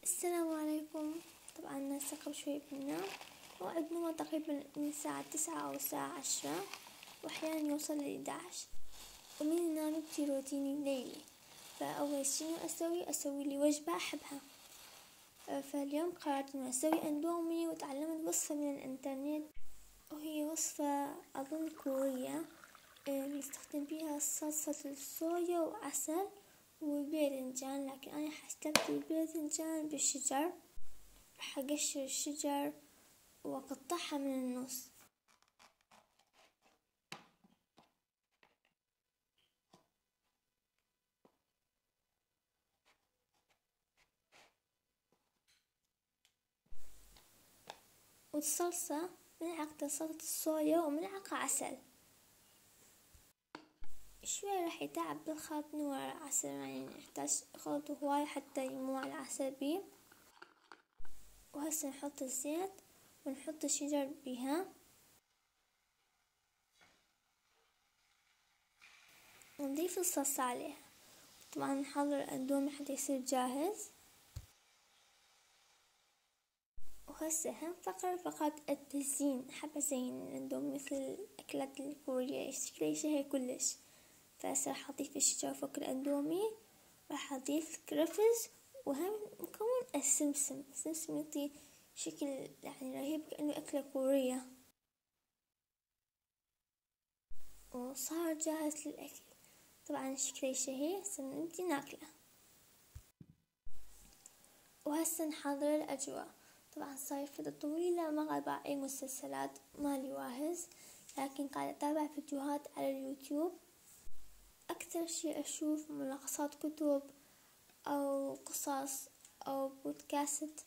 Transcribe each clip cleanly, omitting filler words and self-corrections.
السلام عليكم. طبعا هسه قبل شوي بننام. موعد نومه تقريبا من الساعة 9 أو الساعة 10، وأحيانا يوصل ل11. ومن هنا نبتدي روتيني الليلي. فأول شي أسوي لي وجبة أحبها. فاليوم قررت إنه أسوي أندومي، وتعلمت وصفة من الإنترنت، وهي وصفة أظن كورية. نستخدم بيها صلصة الصويا وعسل وباذنجان، لكن أنا حستبدل الباذنجان بالشجر. راح أقشر الشجر وأقطعها من النص. والصلصة ملعقة صلصة الصويا وملعقة عسل. شوي راح يتعب بالخلط نوع العسل، يعني نحتاج خلطه هواي حتى يموع العسل بيه. وهسه نحط الزيت ونحط الشجر بيها، ونضيف الصلصة عليها. طبعا نحضر الأندومي حتى يصير جاهز. وهسه هم فقرة التزيين. أحب أزين الأندومي مثل الأكلات الكورية، شكله يشهي كلش. فهسه راح أضيف الشجر فوق الأندومي، راح أضيف الكرفس، وهم مكون السمسم. السمسم يعطي شكل يعني رهيب كأنه أكلة كورية. وصار جاهز للأكل. طبعا شكله يشهي. هسه نبدي ناكله. وهسه نحضر الأجواء. طبعا صار فترة طويلة ما قاعد أتابع أي مسلسلات، مالي واهز، لكن قاعد أتابع فيديوهات على اليوتيوب. أكثر شي أشوف ملخصات كتب أو قصص أو بودكاست،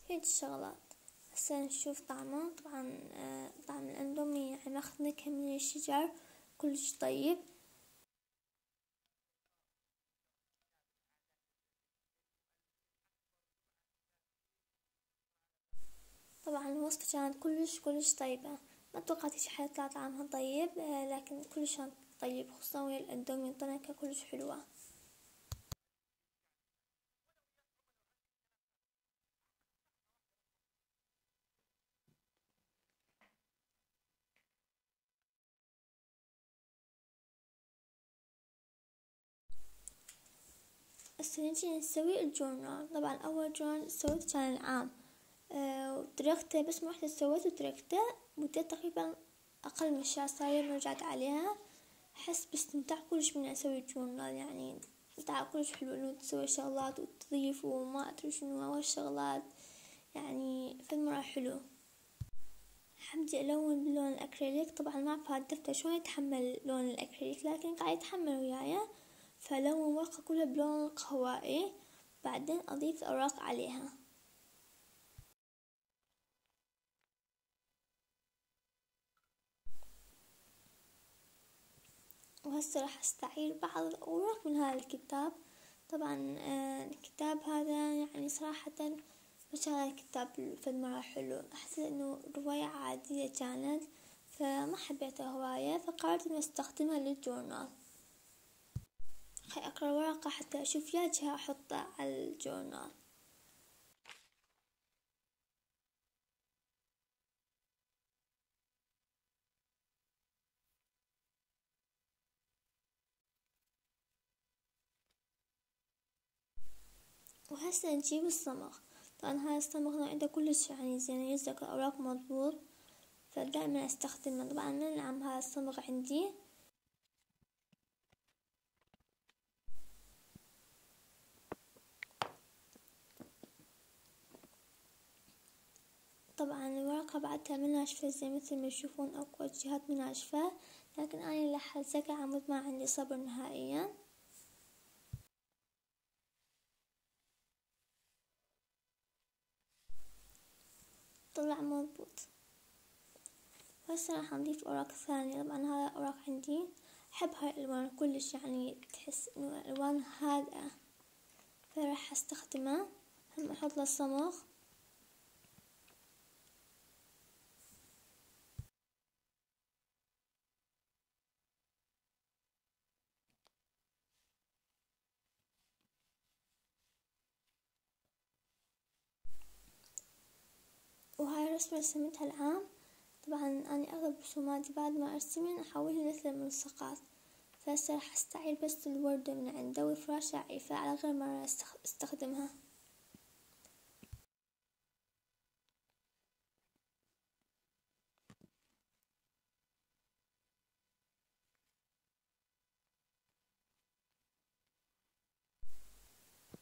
هيج الشغلات. هسه نشوف طعمه. طبعا طعم الأندومي يعني ماخذ نكهة من الشجر، كلش طيب. طبعا الوصفة كانت كلش طيبة. ما توقعت شي حيطلع طعمها طيب، لكن كلش كان طيب، خصوصا ويا الأندومي طنكة كلش حلوة. هسه نجي نسوي الجورنال. طبعا أول جورنال سويته كان العام، وتركته بس ما واحدة سويته وتركته. بديت تقريبا أقل من شهر صاير رجعت عليها. أحس باستمتاع كلش من أسوي جورنال، يعني استمتاع كلش حلو إنه تسوي شغلات وتضيف وما أدري شنو هالشغلات، يعني فد مرة حلو. حبدي ألون بلون الأكريليك. طبعا ما أعرف هاد الدفتر شلون يتحمل لون الأكريليك، لكن قاعد يتحمل وياي. فلون ورقة كلها بلون القهوائي، بعدين أضيف أوراق عليها. وهسه راح أستعير بعض الأوراق من هذا الكتاب. طبعا الكتاب هذا يعني صراحة ما كان الكتاب فد مرة حلو، أحس إنه رواية عادية كانت، فما حبيتها هواية، فقررت إنه أستخدمها للجورنال. خي أقرأ ورقة حتى أشوف يا جهة أحطها على الجورنال. وهسه نجيب الصمغ. طبعا هاي الصمغ نوع عنده كلش يعني زين، يلزق الأوراق مضبوط، فدائما أستخدمه. طبعا من العام هاي الصمغ عندي. طبعا الورقة بعدها من ناشفة زي مثل ما يشوفون أكو جهات من ناشفة، لكن أنا لح ألزقها عمود ما عندي صبر نهائيا. طلع مضبوط. هسه راح نضيف أوراق ثانية. طبعا هاي أوراق عندي، أحب هاي الألوان كلش، يعني تحس إنه ألوان هادئة، فراح أستخدمها. هم أحط له صمغ. رسمة رسمتها العام. طبعا أنا أغلب رسوماتي بعد ما أرسمين أحولها مثل ملصقات، فهسه راح أستعير بس الوردة من عنده والفراشة عيفة على غير مرة استخدمها.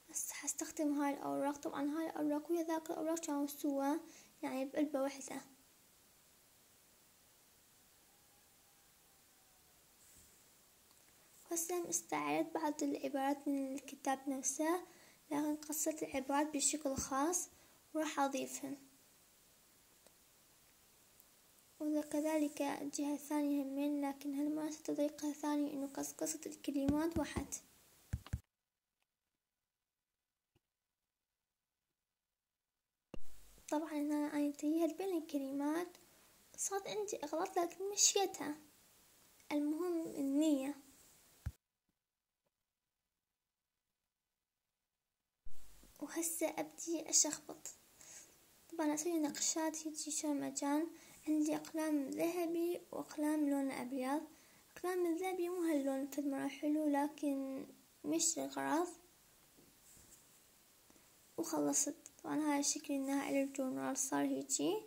بس حستخدم هاي الأوراق. طبعا هاي الأوراق ويا ذاك الأوراق كانوا سوا، يعني بقلبة وحدة. هسه استعرت بعض العبارات من الكتاب نفسه، لكن قصت العبارات بشكل خاص وراح أضيفهن. وكذلك الجهة الثانية همين، لكن هالمرة طريقة ثانية إنه قصة الكلمات واحد. طبعا أنا تيهت بين الكلمات صارت عندي أغلاط لكن مشيتها، المهم النية. وهسه أبدي أشخبط. طبعا أسوي نقشات هيجي شرمجان. عندي أقلام ذهبي وأقلام لون أبيض. أقلام الذهبي مو هاللون فد مرة حلو لكن مش الغرض. وخلصت. طبعا هاي الشكل النهائي للجورنال صار هيجي.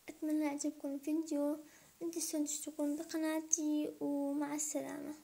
أتمنى يعجبكم الفيديو، لا تنسون تشتركون بقناتي ومع السلامة.